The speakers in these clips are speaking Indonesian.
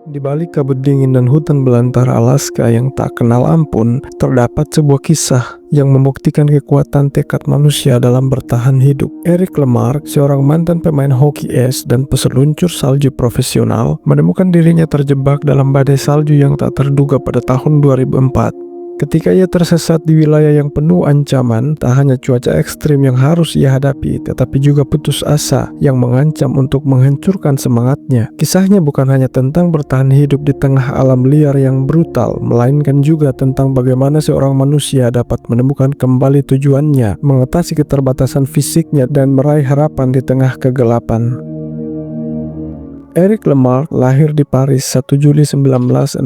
Di balik kabut dingin dan hutan belantara Alaska yang tak kenal ampun, terdapat sebuah kisah yang membuktikan kekuatan tekad manusia dalam bertahan hidup. Eric LeMarc, seorang mantan pemain hoki es dan peseluncur salju profesional, menemukan dirinya terjebak dalam badai salju yang tak terduga pada tahun 2004. Ketika ia tersesat di wilayah yang penuh ancaman, tak hanya cuaca ekstrim yang harus ia hadapi, tetapi juga putus asa yang mengancam untuk menghancurkan semangatnya. Kisahnya bukan hanya tentang bertahan hidup di tengah alam liar yang brutal, melainkan juga tentang bagaimana seorang manusia dapat menemukan kembali tujuannya, mengatasi keterbatasan fisiknya, dan meraih harapan di tengah kegelapan. Eric LeMarc lahir di Paris 1 Juli 1969.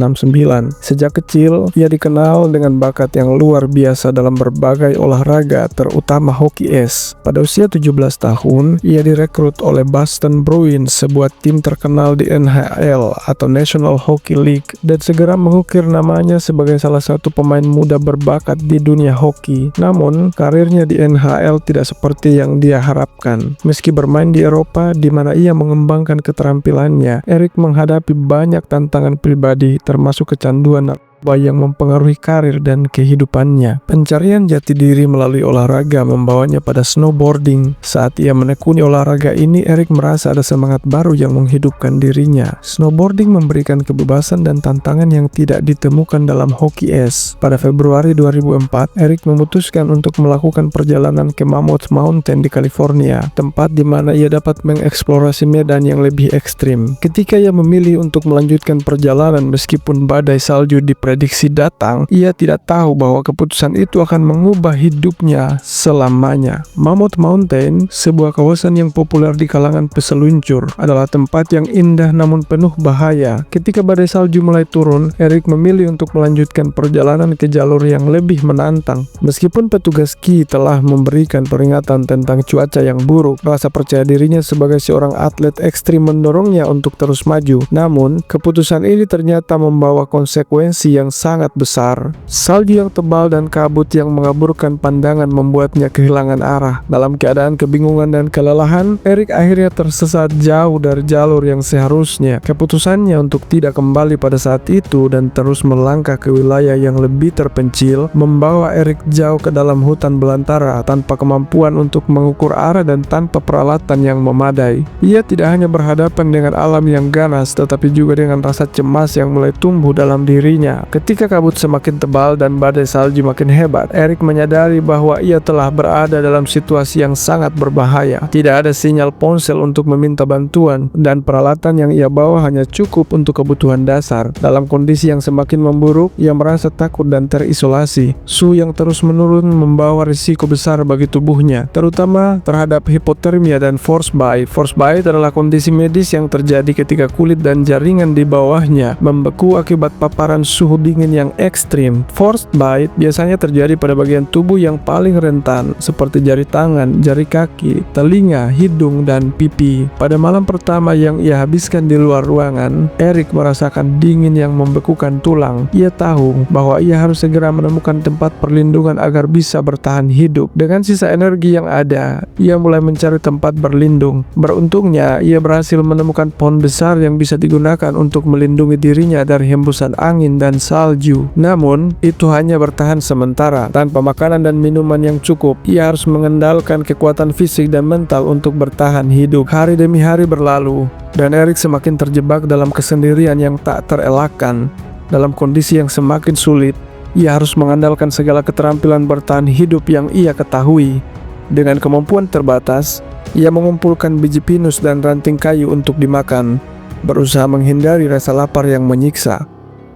Sejak kecil, ia dikenal dengan bakat yang luar biasa dalam berbagai olahraga, terutama hoki es. Pada usia 17 tahun, ia direkrut oleh Boston Bruins, sebuah tim terkenal di NHL atau National Hockey League, dan segera mengukir namanya sebagai salah satu pemain muda berbakat di dunia hoki. Namun, karirnya di NHL tidak seperti yang dia harapkan. Meski bermain di Eropa, di mana ia mengembangkan keterampilan, Eric menghadapi banyak tantangan pribadi, termasuk kecanduan narkoba yang mempengaruhi karir dan kehidupannya. Pencarian jati diri melalui olahraga membawanya pada snowboarding. Saat ia menekuni olahraga ini, Eric merasa ada semangat baru yang menghidupkan dirinya. Snowboarding memberikan kebebasan dan tantangan yang tidak ditemukan dalam hoki es. Pada Februari 2004, Eric memutuskan untuk melakukan perjalanan ke Mammoth Mountain di California, tempat di mana ia dapat mengeksplorasi medan yang lebih ekstrim. Ketika ia memilih untuk melanjutkan perjalanan meskipun badai salju diprediksi datang, ia tidak tahu bahwa keputusan itu akan mengubah hidupnya selamanya. Mammoth Mountain, sebuah kawasan yang populer di kalangan peseluncur, adalah tempat yang indah namun penuh bahaya. Ketika badai salju mulai turun, Eric memilih untuk melanjutkan perjalanan ke jalur yang lebih menantang. Meskipun petugas ski telah memberikan peringatan tentang cuaca yang buruk, rasa percaya dirinya sebagai seorang atlet ekstrim mendorongnya untuk terus maju. Namun, keputusan ini ternyata membawa konsekuensi yang sangat besar. Salju yang tebal dan kabut yang mengaburkan pandangan membuatnya kehilangan arah. Dalam keadaan kebingungan dan kelelahan, Eric akhirnya tersesat jauh dari jalur yang seharusnya. Keputusannya untuk tidak kembali pada saat itu dan terus melangkah ke wilayah yang lebih terpencil membawa Eric jauh ke dalam hutan belantara tanpa kemampuan untuk mengukur arah dan tanpa peralatan yang memadai. Ia tidak hanya berhadapan dengan alam yang ganas, tetapi juga dengan rasa cemas yang mulai tumbuh dalam dirinya. Ketika kabut semakin tebal dan badai salju makin hebat, Eric menyadari bahwa ia telah berada dalam situasi yang sangat berbahaya. Tidak ada sinyal ponsel untuk meminta bantuan, dan peralatan yang ia bawa hanya cukup untuk kebutuhan dasar. Dalam kondisi yang semakin memburuk, ia merasa takut dan terisolasi. Suhu yang terus menurun membawa risiko besar bagi tubuhnya, terutama terhadap hipotermia dan frostbite. Frostbite adalah kondisi medis yang terjadi ketika kulit dan jaringan di bawahnya membeku akibat paparan suhu dingin yang ekstrim. Frostbite biasanya terjadi pada bagian tubuh yang paling rentan, seperti jari tangan, jari kaki, telinga, hidung, dan pipi. Pada malam pertama yang ia habiskan di luar ruangan, Eric merasakan dingin yang membekukan tulang. Ia tahu bahwa ia harus segera menemukan tempat perlindungan agar bisa bertahan hidup. Dengan sisa energi yang ada, ia mulai mencari tempat berlindung. Beruntungnya, ia berhasil menemukan pohon besar yang bisa digunakan untuk melindungi dirinya dari hembusan angin dan salju. Namun, itu hanya bertahan sementara. Tanpa makanan dan minuman yang cukup, ia harus mengandalkan kekuatan fisik dan mental untuk bertahan hidup. Hari demi hari berlalu, dan Eric semakin terjebak dalam kesendirian yang tak terelakkan. Dalam kondisi yang semakin sulit, ia harus mengandalkan segala keterampilan bertahan hidup yang ia ketahui. Dengan kemampuan terbatas, ia mengumpulkan biji pinus dan ranting kayu untuk dimakan, berusaha menghindari rasa lapar yang menyiksa.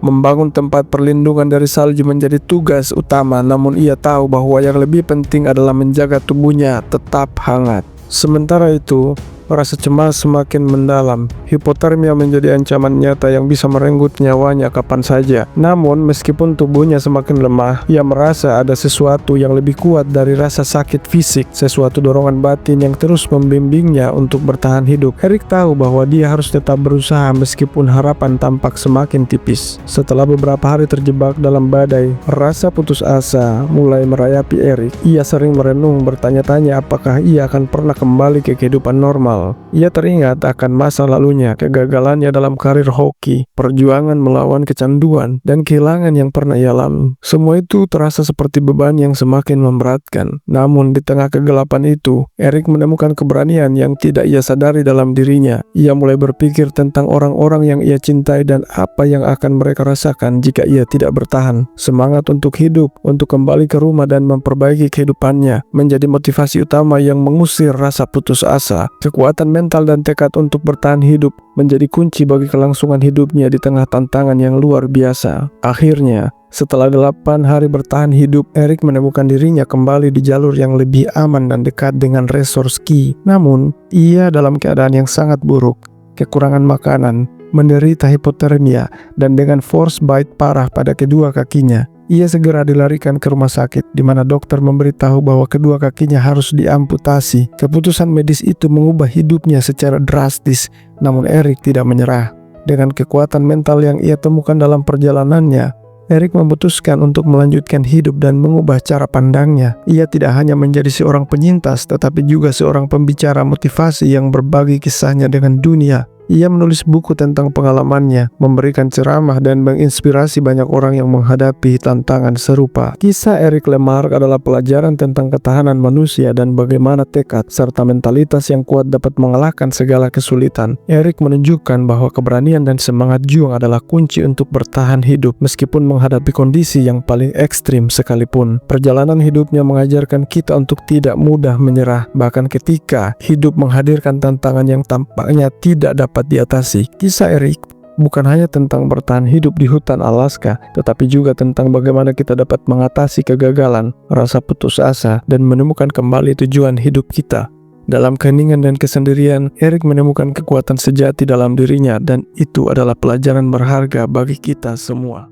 Membangun tempat perlindungan dari salju menjadi tugas utama, namun ia tahu bahwa yang lebih penting adalah menjaga tubuhnya tetap hangat. Sementara itu, rasa cemas semakin mendalam. Hipotermia menjadi ancaman nyata yang bisa merenggut nyawanya kapan saja. Namun, meskipun tubuhnya semakin lemah, ia merasa ada sesuatu yang lebih kuat dari rasa sakit fisik, sesuatu dorongan batin yang terus membimbingnya untuk bertahan hidup. Eric tahu bahwa dia harus tetap berusaha meskipun harapan tampak semakin tipis. Setelah beberapa hari terjebak dalam badai, rasa putus asa mulai merayapi Eric. Ia sering merenung, bertanya-tanya apakah ia akan pernah kembali ke kehidupan normal. hal. Ia teringat akan masa lalunya, kegagalannya dalam karir hoki, perjuangan melawan kecanduan, dan kehilangan yang pernah ia lalui. Semua itu terasa seperti beban yang semakin memberatkan. Namun di tengah kegelapan itu, Eric menemukan keberanian yang tidak ia sadari dalam dirinya. Ia mulai berpikir tentang orang-orang yang ia cintai dan apa yang akan mereka rasakan jika ia tidak bertahan. Semangat untuk hidup, untuk kembali ke rumah dan memperbaiki kehidupannya, menjadi motivasi utama yang mengusir rasa putus asa. Kekuatan mental dan tekad untuk bertahan hidup menjadi kunci bagi kelangsungan hidupnya di tengah tantangan yang luar biasa. Akhirnya, setelah 8 hari bertahan hidup, Eric menemukan dirinya kembali di jalur yang lebih aman dan dekat dengan resort ski. Namun, ia dalam keadaan yang sangat buruk, kekurangan makanan, menderita hipotermia, dan dengan frostbite parah pada kedua kakinya. Ia segera dilarikan ke rumah sakit, di mana dokter memberitahu bahwa kedua kakinya harus diamputasi. Keputusan medis itu mengubah hidupnya secara drastis, namun Eric tidak menyerah. Dengan kekuatan mental yang ia temukan dalam perjalanannya, Eric memutuskan untuk melanjutkan hidup dan mengubah cara pandangnya. Ia tidak hanya menjadi seorang penyintas, tetapi juga seorang pembicara motivasi yang berbagi kisahnya dengan dunia. Ia menulis buku tentang pengalamannya, memberikan ceramah dan menginspirasi banyak orang yang menghadapi tantangan serupa. Kisah Eric Lemarque adalah pelajaran tentang ketahanan manusia dan bagaimana tekad serta mentalitas yang kuat dapat mengalahkan segala kesulitan. Eric menunjukkan bahwa keberanian dan semangat juang adalah kunci untuk bertahan hidup meskipun menghadapi kondisi yang paling ekstrim sekalipun. Perjalanan hidupnya mengajarkan kita untuk tidak mudah menyerah, bahkan ketika hidup menghadirkan tantangan yang tampaknya tidak dapat diatasi. Kisah Eric bukan hanya tentang bertahan hidup di hutan Alaska, tetapi juga tentang bagaimana kita dapat mengatasi kegagalan, rasa putus asa, dan menemukan kembali tujuan hidup kita. Dalam keheningan dan kesendirian, Eric menemukan kekuatan sejati dalam dirinya, dan itu adalah pelajaran berharga bagi kita semua.